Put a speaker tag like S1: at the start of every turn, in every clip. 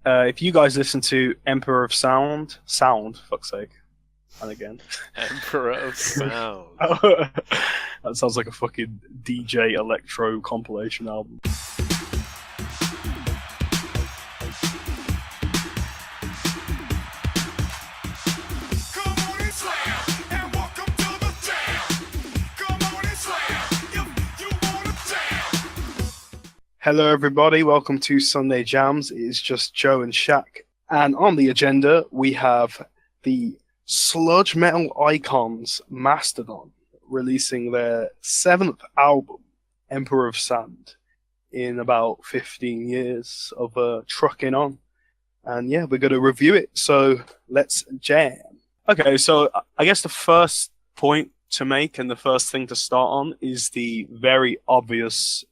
S1: If you guys listen to Emperor of Sound, fuck's sake, and again,
S2: Emperor of Sound.
S1: That sounds like a fucking DJ electro compilation album. Hello everybody, welcome to Sunday Jamz. It is just Joe and Shaq. And on the agenda, we have the sludge metal icons Mastodon releasing their 7th album, Emperor of Sand, in about 15 years of trucking on. And yeah, we're going to review it, so let's jam. Okay, so I guess the first point to make and the first thing to start on is the very obvious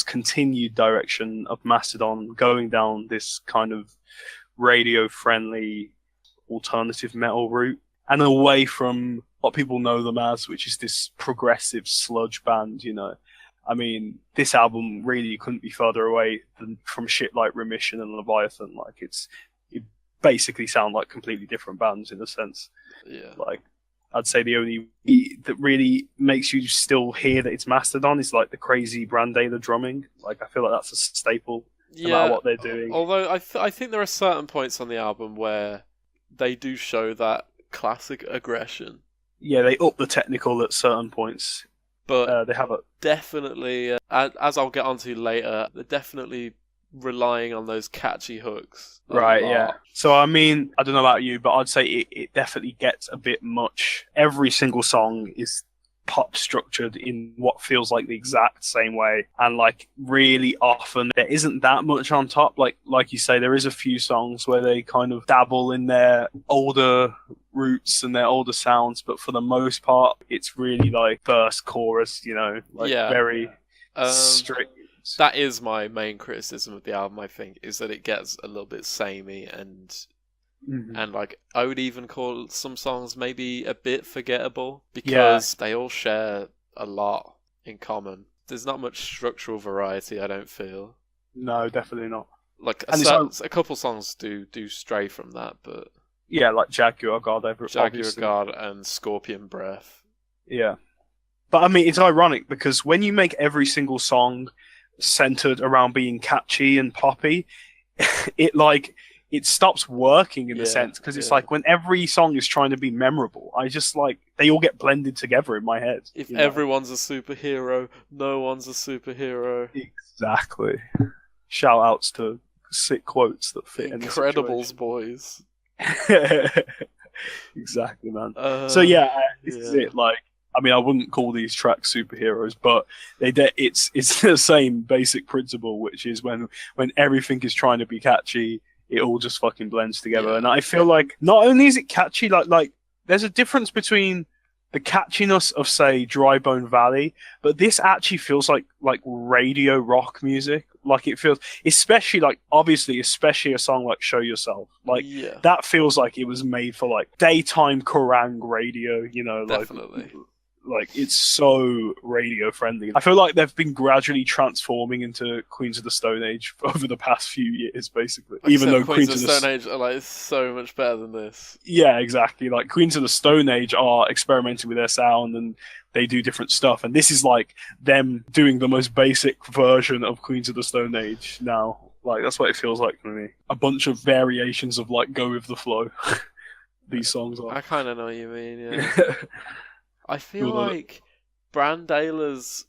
S1: continued direction of Mastodon going down this kind of radio-friendly alternative metal route and away from what people know them as, which is this progressive sludge band, you know. I mean, this album really couldn't be further away from shit like Remission and Leviathan. Like, it basically sound like completely different bands in a sense.
S2: Yeah.
S1: Like, I'd say the only that really makes you still hear that it's Mastodon is like the crazy Brandeila drumming. Like, I feel like that's a staple no matter what they're doing.
S2: Although I think there are certain points on the album where they do show that classic aggression.
S1: Yeah, they up the technical at certain points.
S2: But
S1: they have a
S2: definitely, as I'll get onto later, they're definitely relying on those catchy hooks.
S1: Right, yeah. So, I mean, I don't know about you, but I'd say it definitely gets a bit much. Every single song is pop structured in what feels like the exact same way. And, like, really often there isn't that much on top. Like you say, there is a few songs where they kind of dabble in their older roots and their older sounds, but for the most part, it's really like verse, chorus, you know, like very strict.
S2: That is my main criticism of the album, I think, is that it gets a little bit samey and like I would even call some songs maybe a bit forgettable because they all share a lot in common. There's not much structural variety, I don't feel.
S1: No, definitely not.
S2: Like a couple songs do stray from that, but
S1: yeah, like Jaguar Guard,
S2: and Scorpion Breath.
S1: Yeah, but I mean, it's ironic because when you make every single song centered around being catchy and poppy, it stops working in a sense because it's like when every song is trying to be memorable, I just like they all get blended together in my head.
S2: If everyone's a superhero, no one's a superhero.
S1: Exactly. Shout outs to sick quotes that fit
S2: Incredibles boys.
S1: Exactly, man. So yeah, this is it. Like, I mean, I wouldn't call these tracks superheroes, but it's the same basic principle, which is when everything is trying to be catchy, it all just fucking blends together. Yeah. And I feel like not only is it catchy, like there's a difference between the catchiness of, say, Dry Bone Valley, but this actually feels like radio rock music. Like, it feels, especially a song like Show Yourself. Like, that feels like it was made for, like, daytime Kerrang radio, you know?
S2: Definitely.
S1: Like, it's so radio friendly. I feel like they've been gradually transforming into Queens of the Stone Age over the past few years, basically.
S2: Even though Queens of the Stone Age are like so much better than this.
S1: Yeah, exactly. Like, Queens of the Stone Age are experimenting with their sound and they do different stuff. And this is like them doing the most basic version of Queens of the Stone Age now. Like, that's what it feels like to me. A bunch of variations of, like, Go With The Flow. These songs are.
S2: I kind of know what you mean, yeah. I feel like Brandaila's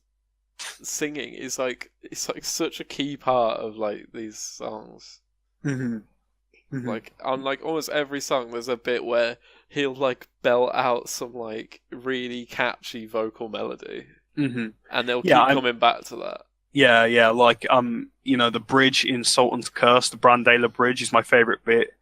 S2: singing is like such a key part of like these songs. Like on like almost every song, there's a bit where he'll like belt out some like really catchy vocal melody, and they'll keep coming back to that.
S1: Yeah, like you know, the bridge in Sultan's Curse, the Brandeila bridge is my favorite bit.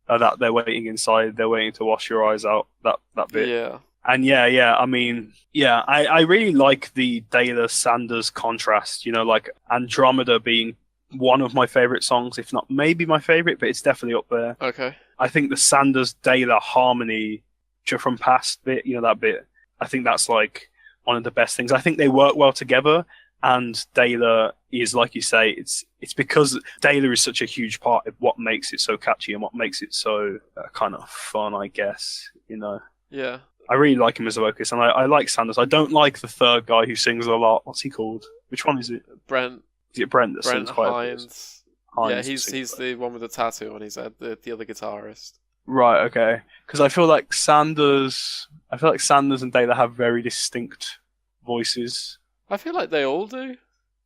S1: That they're waiting inside, they're waiting to wash your eyes out. That bit.
S2: Yeah.
S1: And I mean, I really like the Dayla Sanders contrast, you know, like Andromeda being one of my favorite songs, if not maybe my favorite, but it's definitely up there.
S2: Okay.
S1: I think the Sanders Dayla harmony from Past bit, you know, that bit, I think that's like one of the best things. I think they work well together. and Dayla is, like you say, it's because Dayla is such a huge part of what makes it so catchy and what makes it so kind of fun, I guess, you know.
S2: Yeah.
S1: I really like him as a vocalist, and I like Sanders. I don't like the third guy who sings a lot. What's he called? Which one is it?
S2: Brent.
S1: Is it Brent that
S2: Brent
S1: sings quite
S2: Hines.
S1: a bit?
S2: Yeah, he's the one with the tattoo on his head, the other guitarist.
S1: Right, okay. Because I feel like Sanders and Dayla have very distinct voices.
S2: I feel like they all do.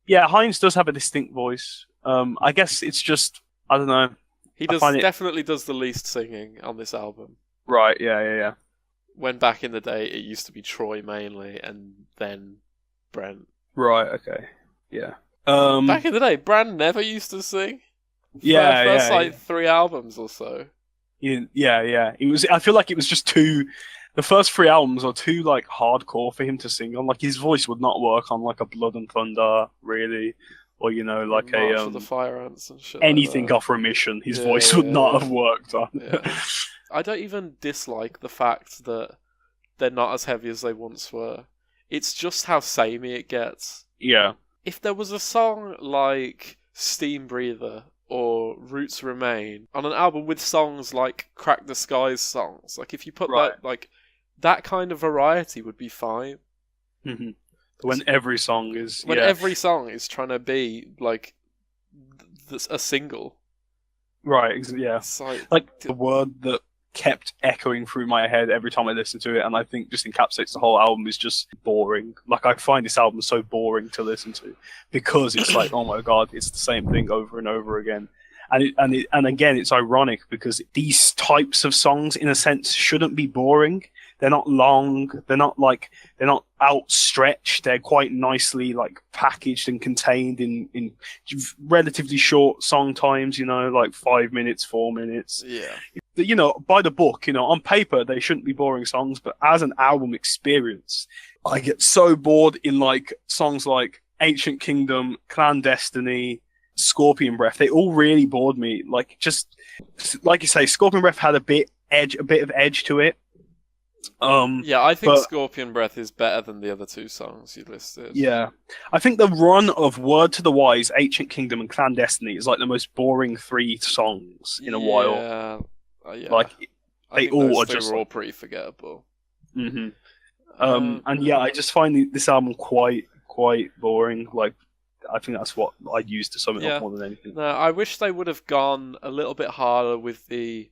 S1: Yeah, Hines does have a distinct voice. I guess it's just, I don't know.
S2: He definitely does the least singing on this album.
S1: Right, yeah.
S2: When back in the day it used to be Troy mainly, and then Brent.
S1: Right, okay. Yeah.
S2: Back in the day, Brand never used to sing.
S1: Yeah,
S2: the first 3 albums or so.
S1: Yeah. It was. I feel like it was just too. The first 3 albums are too like hardcore for him to sing on. Like his voice would not work on like a Blood and Thunder, really, or like
S2: March of the Fire Ants and shit.
S1: Anything
S2: like
S1: off Remission, his voice would not have worked on.
S2: Yeah. I don't even dislike the fact that they're not as heavy as they once were. It's just how samey it gets.
S1: Yeah.
S2: If there was a song like Steam Breather or Roots Remain on an album with songs like Crack the Skies songs, like if you put that kind of variety would be fine.
S1: Mm-hmm. When every song is
S2: trying to be like a single.
S1: Right, yeah.
S2: It's
S1: like the word that kept echoing through my head every time I listened to it, and I think just encapsulates the whole album, is just boring. Like, I find this album so boring to listen to because it's like, oh my god, it's the same thing over and over again. And again, it's ironic because these types of songs, in a sense, shouldn't be boring. They're not long. They're not outstretched. They're quite nicely like packaged and contained in relatively short song times. Like 5 minutes, 4 minutes.
S2: Yeah.
S1: By the book. On paper they shouldn't be boring songs, but as an album experience, I get so bored in like songs like Ancient Kingdom, Clandestiny, Scorpion Breath. They all really bored me. Like, just like you say, Scorpion Breath had a bit of edge to it.
S2: I think Scorpion Breath is better than the other 2 songs you listed.
S1: Yeah. I think the run of Word to the Wise, Ancient Kingdom, and Clandestiny is like the most boring 3 songs in a while.
S2: Yeah.
S1: Like,
S2: they all are just all pretty forgettable.
S1: Mm-hmm. And yeah, I just find this album quite boring. Like, I think that's what I'd use to sum it up more than anything.
S2: No, I wish they would have gone a little bit harder with the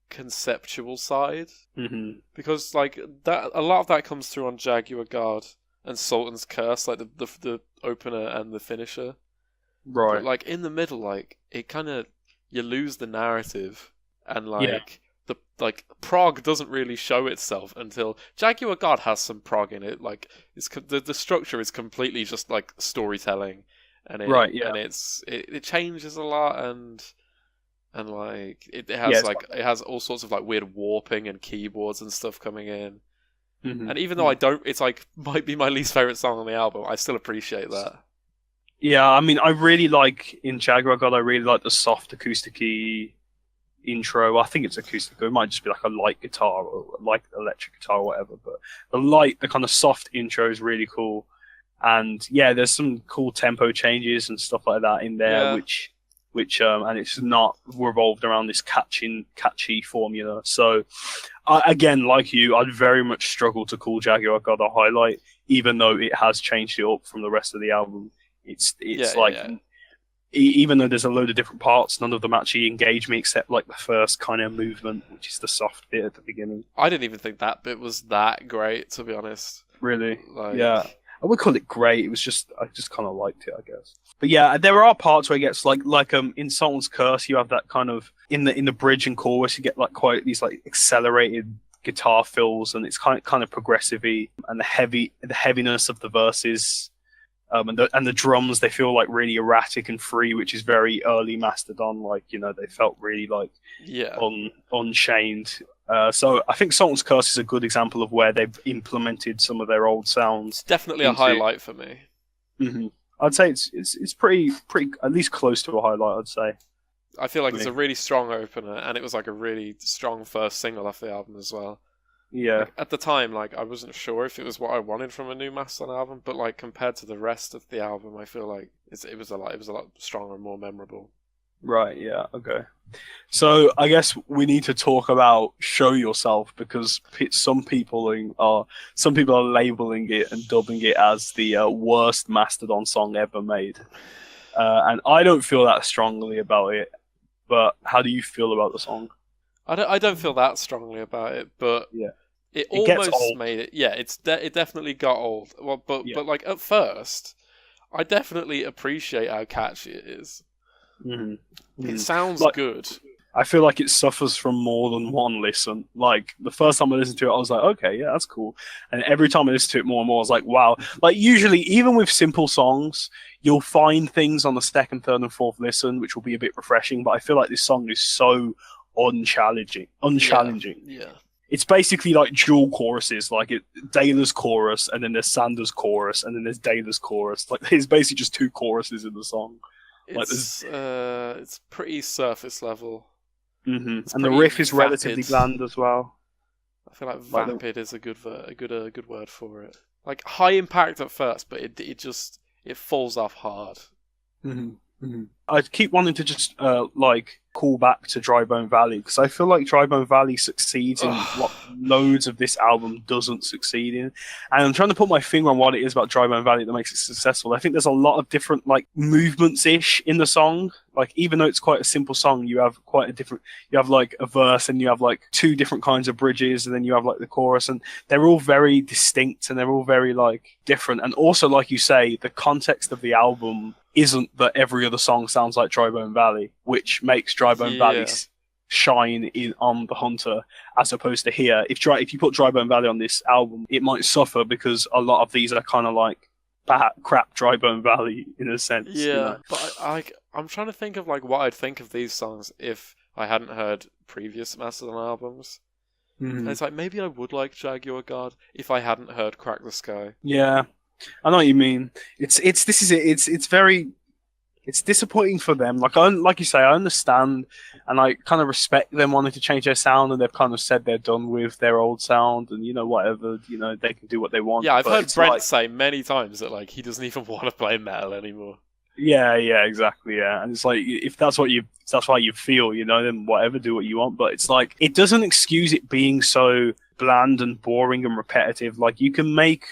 S2: conceptual side, because like that, a lot of that comes through on Jaguar Guard and Sultan's Curse, like the opener and the finisher.
S1: Right.
S2: But like in the middle, like it kind of, you lose the narrative, and like the prog doesn't really show itself until Jaguar Guard has some prog in it. Like the structure is completely just like storytelling, and it changes a lot, and like it has it has all sorts of like weird warping and keyboards and stuff coming in. And even though it's like might be my least favorite song on the album, I still appreciate that.
S1: Yeah, I mean, I really like in Jaguar God. I really like the soft acoustic-y intro. I think it's acoustic. It might just be like a light guitar or like electric guitar or whatever. But the kind of soft intro is really cool. And yeah, there's some cool tempo changes and stuff like that in there, which and it's not revolved around this catchy formula. So, again, like you, I'd very much struggle to call Jaguar God a highlight, even though it has changed it up from the rest of the album. Even though there's a load of different parts, none of them actually engage me except like the first kind of movement, which is the soft bit at the beginning.
S2: I didn't even think that bit was that great, to be honest.
S1: Really? Yeah. I would call it great. It was just, I just kind of liked it, I guess. But yeah, there are parts where it gets like in Sultan's Curse, you have that kind of in the bridge and chorus, you get like quite these like accelerated guitar fills, and it's kind of progressive-y, and the heaviness of the verses, and the drums, they feel like really erratic and free, which is very early Mastodon. Like, they felt really like unchained. So I think Sultan's Curse is a good example of where they've implemented some of their old sounds.
S2: It's definitely a highlight for me.
S1: Mm-hmm. I'd say it's pretty at least close to a highlight, I'd say.
S2: I feel like it's a really strong opener, and it was like a really strong first single off the album as well.
S1: Yeah.
S2: Like, at the time, like I wasn't sure if it was what I wanted from a new Mastodon album, but like compared to the rest of the album, I feel like it was a lot stronger and more memorable.
S1: Right, yeah, okay. So I guess we need to talk about "Show Yourself" because some people are labeling it and dubbing it as the worst Mastodon song ever made, and I don't feel that strongly about it. But how do you feel about the song?
S2: I don't feel that strongly about it, but
S1: Yeah,
S2: it
S1: it gets
S2: almost
S1: old.
S2: made it. Yeah, it definitely got old. Well,
S1: Yeah.
S2: but like at first, I definitely appreciate how catchy it is. It sounds
S1: Like,
S2: good.
S1: I feel like it suffers from more than one listen. Like the first time I listened to it, I was like, okay, yeah, that's cool. And every time I listen to it more and more, I was like, wow. Like usually, even with simple songs, you'll find things on the second, third, and fourth listen which will be a bit refreshing. But I feel like this song is so unchallenging.
S2: Yeah.
S1: It's basically like dual choruses, like Dayla's chorus, and then there's Sanders' chorus, and then there's Dayla's chorus. Like there's basically just two choruses in the song.
S2: It's pretty surface level.
S1: And the riff is relatively bland as well.
S2: I feel like vapid is a good word for it. Like high impact at first, but it falls off hard.
S1: I keep wanting to just call back to Dry Bone Valley because I feel like Dry Bone Valley succeeds in what loads of this album doesn't succeed in, and I'm trying to put my finger on what it is about Dry Bone Valley that makes it successful. I think there's a lot of different like movements ish in the song. Like even though it's quite a simple song, you have you have like a verse and you have like two different kinds of bridges and then you have like the chorus, and they're all very distinct and they're all very like different. And also, like you say, the context of the album isn't that every other song sounds like Dry Bone Valley, which makes Dry Bone Valley shine on The Hunter, as opposed to here. If you put Dry Bone Valley on this album, it might suffer because a lot of these are kind of like crap Dry Bone Valley in a sense.
S2: Yeah,
S1: you know?
S2: but I'm trying to think of like what I'd think of these songs if I hadn't heard previous Mastodon albums. And it's like maybe I would like Jaguar Guard if I hadn't heard Crack the Sky.
S1: Yeah, I know what you mean. It's disappointing for them. Like you say, I understand and I kind of respect them wanting to change their sound, and they've kind of said they're done with their old sound, and whatever, they can do what they want.
S2: Yeah, I've heard Brent say many times that like he doesn't even want to play metal anymore.
S1: Yeah, exactly, yeah. And it's like if that's how you feel, then whatever, do what you want. But it's like it doesn't excuse it being so bland and boring and repetitive. Like you can make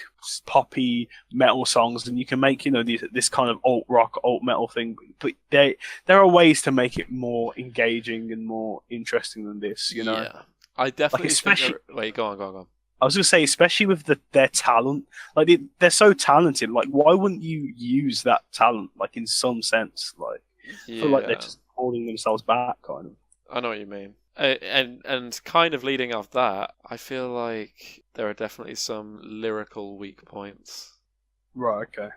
S1: poppy metal songs and you can make this kind of alt rock, alt metal thing, but there are ways to make it more engaging and more interesting than this.
S2: Yeah, I definitely think wait, go on.
S1: I was going to say, especially with their talent, like they're so talented. Like, why wouldn't you use that talent, like in some sense? Like, I feel like they're just holding themselves back, kind of.
S2: I know what you mean. And kind of leading off that, I feel like there are definitely some lyrical weak points.
S1: Right. Okay.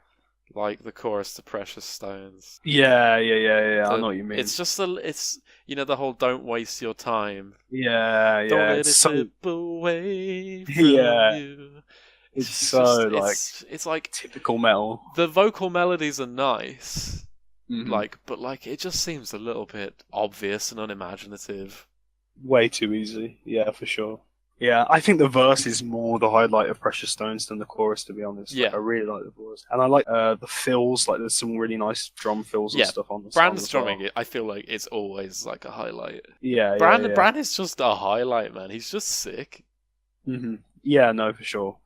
S2: Like the chorus to Precious Stones.
S1: Yeah. I know what you mean.
S2: It's just the whole "don't waste your time."
S1: Yeah.
S2: Don't let it slip away from you.
S1: It's
S2: it's like
S1: typical metal.
S2: The vocal melodies are nice, but it just seems a little bit obvious and unimaginative.
S1: Way too easy. Yeah, for sure. Yeah, I think the verse is more the highlight of Precious Stones than the chorus, to be honest.
S2: Yeah.
S1: I really like the chorus. And I like the fills, like there's some really nice drum fills and stuff on the song.
S2: Brand's drumming, I feel like it's always like a highlight.
S1: Yeah,
S2: Brand is just a highlight, man. He's just sick.
S1: Yeah, no, for sure.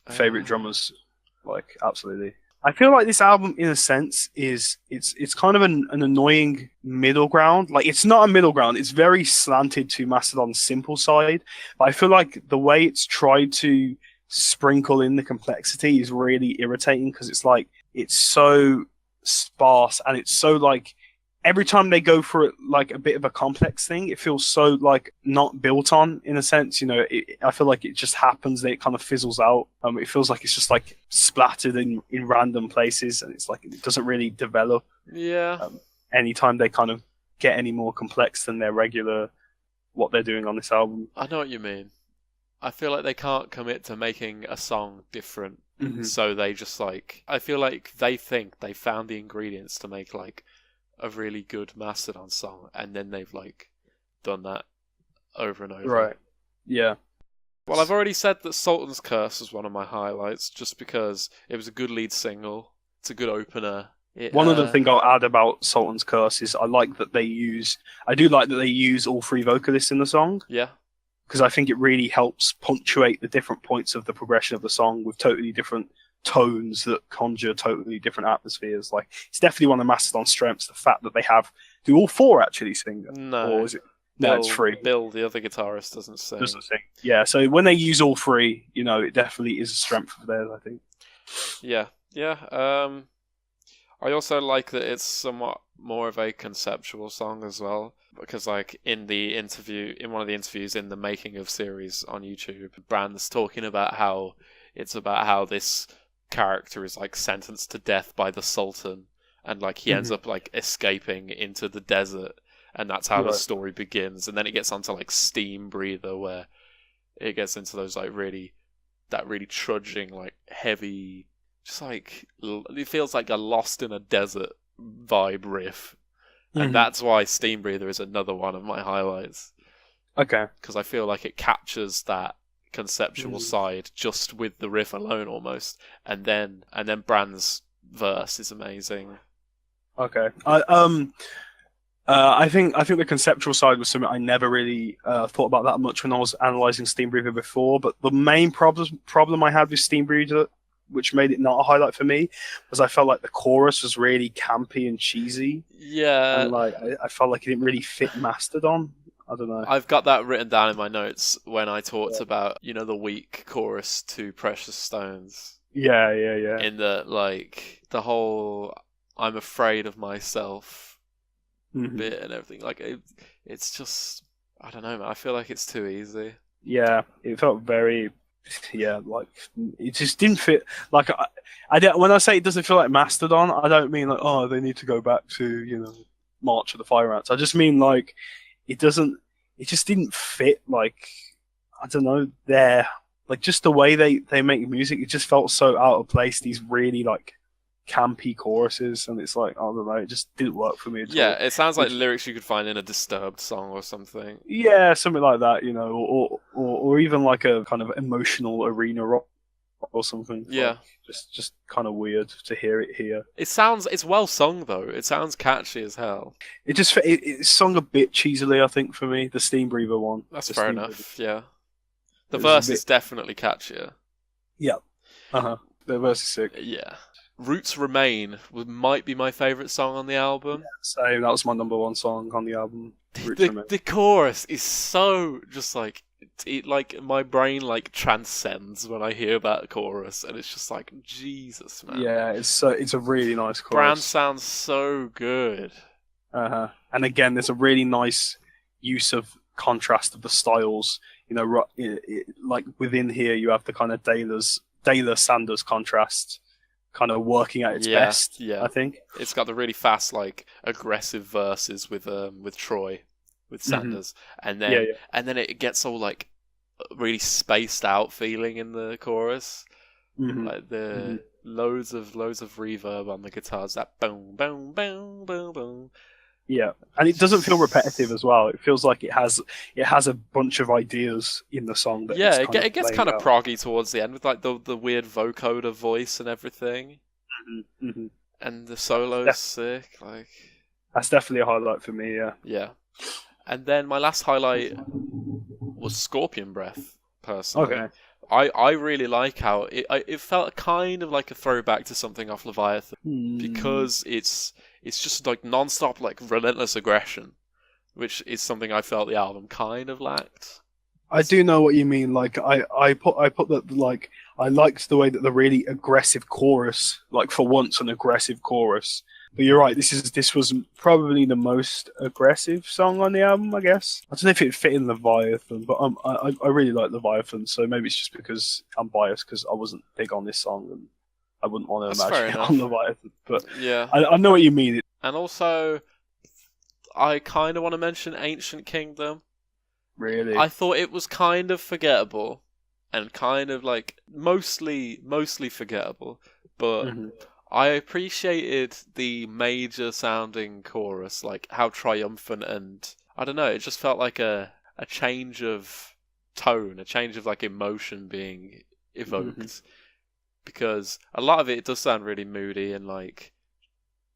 S1: Favorite drummers, like, absolutely. I feel like this album, in a sense, it's kind of an annoying middle ground. Like, it's not a middle ground. It's very slanted to Mastodon's simple side. But I feel like the way it's tried to sprinkle in the complexity is really irritating because it's like, it's so sparse and it's so like, every time they go for like a bit of a complex thing, it feels so like not built on in a sense. I feel like it just happens that it kind of fizzles out. It feels like it's just like splattered in random places, and it's like it doesn't really develop.
S2: Yeah.
S1: Anytime they kind of get any more complex than their regular what they're doing on this album.
S2: I know what you mean. I feel like they can't commit to making a song different, so they just like. I feel like they think they found the ingredients to make like a really good Mastodon song, and then they've like done that over and over.
S1: Right. Yeah.
S2: Well, I've already said that Sultan's Curse was one of my highlights, just because it was a good lead single. It's a good opener.
S1: One other thing I'll add about Sultan's Curse is I do like that they use all three vocalists in the song.
S2: Yeah.
S1: Because I think it really helps punctuate the different points of the progression of the song with totally different tones that conjure totally different atmospheres. Like, it's definitely one of Mastodon's strengths, the fact that they do all four actually sing.
S2: No.
S1: Or is it? No, it's three.
S2: Bill, the other guitarist, doesn't sing.
S1: Yeah, so when they use all three, it definitely is a strength of theirs, I think.
S2: Yeah. I also like that it's somewhat more of a conceptual song as well, because like in one of the interviews in the making of series on YouTube, Brand's talking about how this character is like sentenced to death by the Sultan, and like he ends up like escaping into the desert, and that's how the story begins. And then it gets onto like Steam Breather, where it gets into those like really trudging, like heavy, just like it feels like a Lost in a Desert vibe riff. And that's why Steam Breather is another one of my highlights.
S1: Okay.
S2: Because I feel like it captures that conceptual side just with the riff alone almost. And then Brand's verse is amazing.
S1: Okay. I think the conceptual side was something I never really thought about that much when I was analysing Steam Breather before, but the main problem I had with Steam Breather, which made it not a highlight for me, was I felt like the chorus was really campy and cheesy.
S2: Yeah.
S1: And like I felt like it didn't really fit Mastodon. I don't know.
S2: I've got that written down in my notes when I talked about, the weak chorus to Precious Stones.
S1: Yeah.
S2: In the whole I'm afraid of myself bit and everything. Like it's just, I don't know, man. I feel like it's too easy.
S1: Yeah, it felt very... Yeah, like it just didn't fit. Like I don't. When I say it doesn't feel like Mastodon, I don't mean like they need to go back to March of the Fire Ants. I just mean like it doesn't. It just didn't fit. Like I don't know. Like just the way they make music, it just felt so out of place. These really like campy choruses, and it's like I don't know. It just didn't work for me at all.
S2: Yeah, it sounds like lyrics you could find in a Disturbed song or something.
S1: Yeah, something like that, or even like a kind of emotional arena rock or something.
S2: Yeah,
S1: like, just kind of weird to hear it here.
S2: It's well sung though. It sounds catchy as hell.
S1: It's sung a bit cheesily, I think, for me. The Steam Breather one.
S2: That's fair enough. Yeah, the verse is definitely catchier.
S1: Yeah. The verse is sick.
S2: Yeah. Roots Remain might be my favourite song on the album.
S1: Yeah, so that was my number one song on the album.
S2: The chorus is so just like like my brain like transcends when I hear that chorus, and it's just like Jesus, man.
S1: Yeah, it's a really nice chorus.
S2: Brand sounds so good.
S1: And again, there's a really nice use of contrast of the styles. Like within here, you have the kind of Daylor Sanders contrast, kind of working at its best. Yeah, I think
S2: it's got the really fast, like aggressive verses with Troy, with Sanders, and then it gets all like really spaced out feeling in the chorus, like the loads of reverb on the guitars, that boom boom boom boom boom.
S1: Yeah, and it doesn't feel repetitive as well. It feels like it has a bunch of ideas in the song. That
S2: it gets kind of proggy towards the end with like the weird vocoder voice and everything, and the solo's sick. Like
S1: that's definitely a highlight for me.
S2: Yeah. And then my last highlight was Scorpion Breath. Personally,
S1: okay.
S2: I really like how it felt kind of like a throwback to something off Leviathan because it's just like non-stop, like relentless aggression, which is something I felt the album kind of lacked.
S1: I do know what you mean. Like I put that, like I liked the way that the really aggressive chorus, like for once an aggressive chorus. But you're right. This was probably the most aggressive song on the album, I guess. I don't know if it fit in Leviathan, but I really like Leviathan. So maybe it's just because I'm biased because I wasn't big on this song and I wouldn't want to imagine it on Leviathan. But
S2: yeah,
S1: I know what you mean.
S2: And also, I kind of want to mention Ancient Kingdom.
S1: Really?
S2: I thought it was kind of forgettable and kind of like mostly forgettable, but I appreciated the major sounding chorus, like how triumphant, and I don't know, it just felt like a change of tone, a change of like emotion being evoked, because a lot of it does sound really moody and like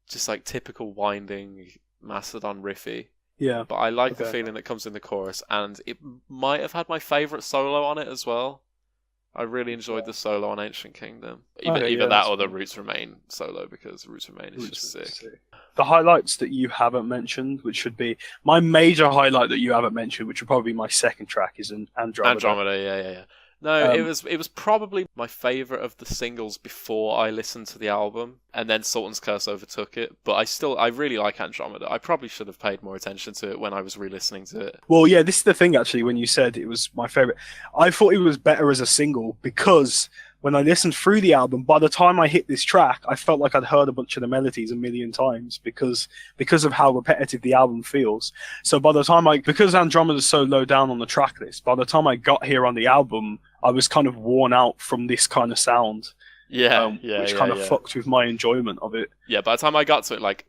S2: just like typical winding Mastodon riffy.
S1: Yeah.
S2: But I like the feeling that comes in the chorus, and it might have had my favourite solo on it as well. I really enjoyed the solo on Ancient Kingdom. Either that or the Roots Remain solo, because Roots Remain is just sick.
S1: The highlights that you haven't mentioned, which should be my major highlight that you haven't mentioned, which would probably be my second track, is Andromeda.
S2: Andromeda, yeah. No, it was probably my favourite of the singles before I listened to the album, and then Sultan's Curse overtook it. But I really like Andromeda. I probably should have paid more attention to it when I was re-listening to it.
S1: Well, yeah, this is the thing, actually, when you said it was my favourite. I thought it was better as a single, because when I listened through the album, by the time I hit this track, I felt like I'd heard a bunch of the melodies a million times because of how repetitive the album feels. So by the time because Andromeda's so low down on the track list, by the time I got here on the album, I was kind of worn out from this kind of sound. Which kind of fucked with my enjoyment of it.
S2: Yeah, by the time I got to it, like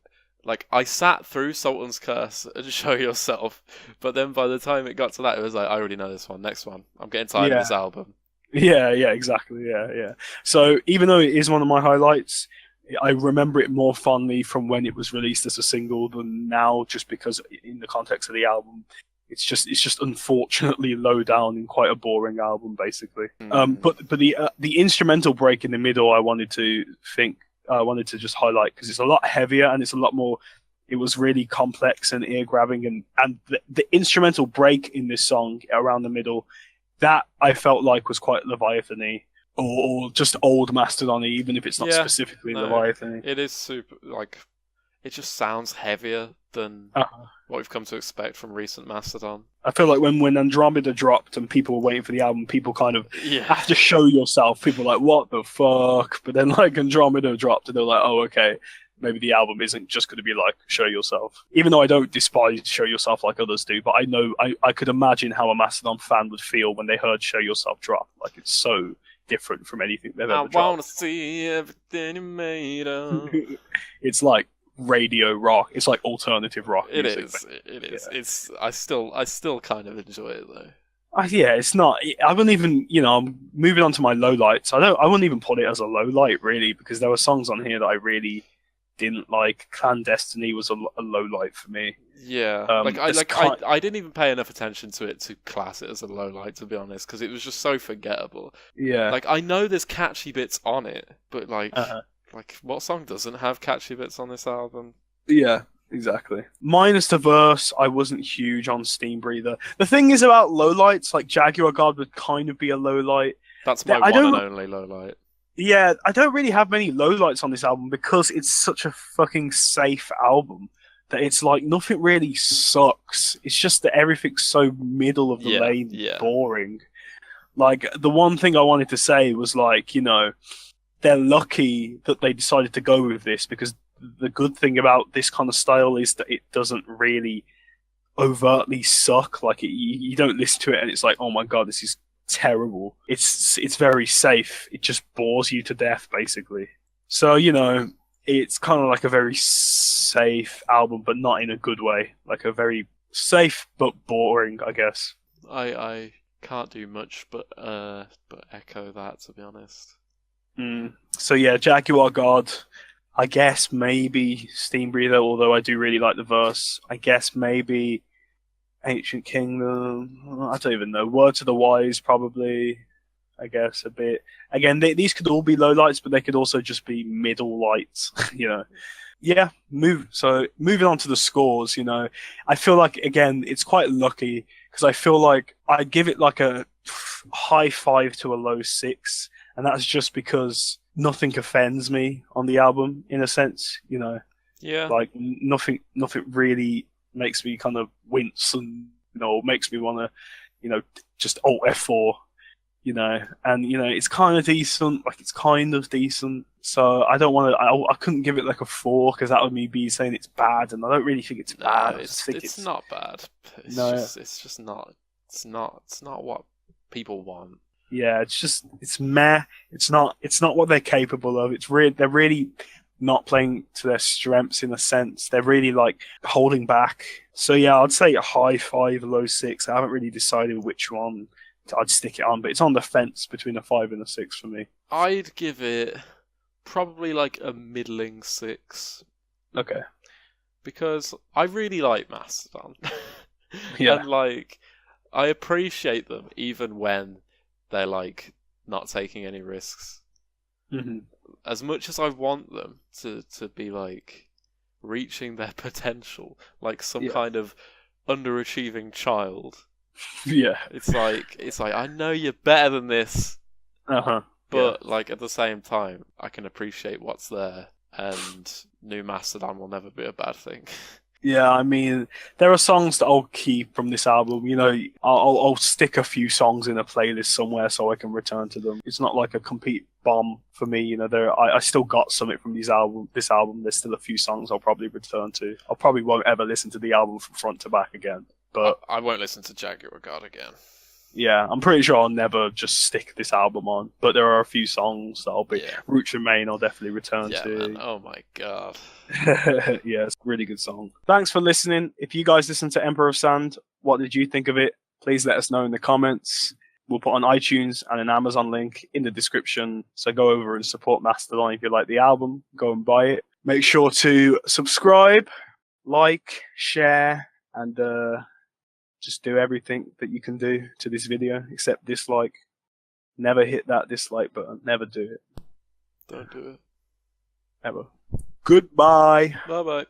S2: I sat through Sultan's Curse and Show Yourself, but then by the time it got to that, it was like, I already know this one. Next one. I'm getting tired of this album.
S1: Yeah, exactly. Yeah. So even though it is one of my highlights, I remember it more fondly from when it was released as a single than now, just because in the context of the album, it's just unfortunately low down and quite a boring album, basically. But the instrumental break in the middle, I wanted to just highlight, because it's a lot heavier and it's a lot more. It was really complex and ear grabbing, and the instrumental break in this song around the middle, that I felt like was quite Leviathan-y, or just old Mastodon-y, even if it's not specifically Leviathan-y.
S2: It is super, like, it just sounds heavier than what we've come to expect from recent Mastodon.
S1: I feel like when Andromeda dropped and people were waiting for the album, people kind of have to show yourself. People were like, what the fuck? But then like Andromeda dropped and they're like, oh, okay. Maybe the album isn't just going to be like Show Yourself. Even though I don't despise Show Yourself like others do, but I know I could imagine how a Mastodon fan would feel when they heard Show Yourself drop. Like, it's so different from anything they've ever dropped.
S2: I want to see everything you made of.
S1: It's like radio rock. It's like alternative rock.
S2: It is. It's. I still kind of enjoy it though.
S1: Yeah, it's not. I wouldn't even. I'm moving on to my lowlights. I wouldn't even put it as a lowlight really, because there were songs on here that I really didn't like. Clandestiny was a low light for me.
S2: Yeah, I didn't even pay enough attention to it to class it as a low light, to be honest, because it was just so forgettable.
S1: Yeah,
S2: like I know there's catchy bits on it, but like what song doesn't have catchy bits on this album?
S1: Yeah, exactly. Minus the verse, I wasn't huge on Steam Breather. The thing is about lowlights, like Jaguar God would kind of be a low light.
S2: That's my one and only low light.
S1: Yeah, I don't really have many lowlights on this album because it's such a fucking safe album that it's like nothing really sucks. It's just that everything's so middle of the lane, boring. Like, the one thing I wanted to say was like, they're lucky that they decided to go with this, because the good thing about this kind of style is that it doesn't really overtly suck. Like, you don't listen to it and it's like, oh my god, this is terrible. It's very safe. It just bores you to death, basically. So, it's kind of like a very safe album, but not in a good way. Like a very safe but boring, I guess.
S2: I can't do much but echo that, to be honest.
S1: So yeah, Jaguar God, I guess maybe Steam Breather, although I do really like the verse. I guess maybe Ancient Kingdom. I don't even know. Word to the Wise, probably. I guess a bit. Again, these could all be lowlights, but they could also just be middle lights. Yeah. Moving on to the scores. I feel like, again, it's quite lucky, because I feel like I give it like a high 5 to a low 6, and that's just because nothing offends me on the album, in a sense.
S2: Yeah.
S1: Like nothing really makes me kind of wince and makes me want to just alt F4, and it's kind of decent. Like, it's kind of decent, so I don't want to. I couldn't give it like a 4, because that would be saying it's bad, and I don't really think it's bad.
S2: It's not bad. It's not what people want.
S1: Yeah, it's meh. It's not what they're capable of. They're really not playing to their strengths, in a sense. They're really like holding back. So yeah, I'd say a high 5, low 6. I haven't really decided which one I'd stick it on, but it's on the fence between a 5 and a 6 for me.
S2: I'd give it probably like a middling 6.
S1: Okay.
S2: Because I really like Mastodon.
S1: Yeah.
S2: And like, I appreciate them even when they're like not taking any risks.
S1: Mm-hmm.
S2: As much as I want them to be like reaching their potential, like some kind of underachieving child.
S1: Yeah.
S2: It's like I know you're better than this.
S1: Uh-huh.
S2: But like at the same time, I can appreciate what's there, and new Mastodon will never be a bad thing.
S1: Yeah, I mean, there are songs that I'll keep from this album. You know, I'll stick a few songs in a playlist somewhere so I can return to them. It's not like a complete bomb for me. You know, I still got something from this album. There's still a few songs I'll probably return to. I probably won't ever listen to the album from front to back again. But
S2: I won't listen to Jaguar God again.
S1: Yeah, I'm pretty sure I'll never just stick this album on. But there are a few songs that I'll be... Roots Remain I'll definitely return to.
S2: Man. Oh my god.
S1: Yeah, it's a really good song. Thanks for listening. If you guys listen to Emperor of Sand, what did you think of it? Please let us know in the comments. We'll put an iTunes and an Amazon link in the description. So go over and support Mastodon if you like the album. Go and buy it. Make sure to subscribe, like, share, and... just do everything that you can do to this video except dislike. Never hit that dislike button. Never do it.
S2: Don't do it.
S1: Ever. Goodbye.
S2: Bye-bye.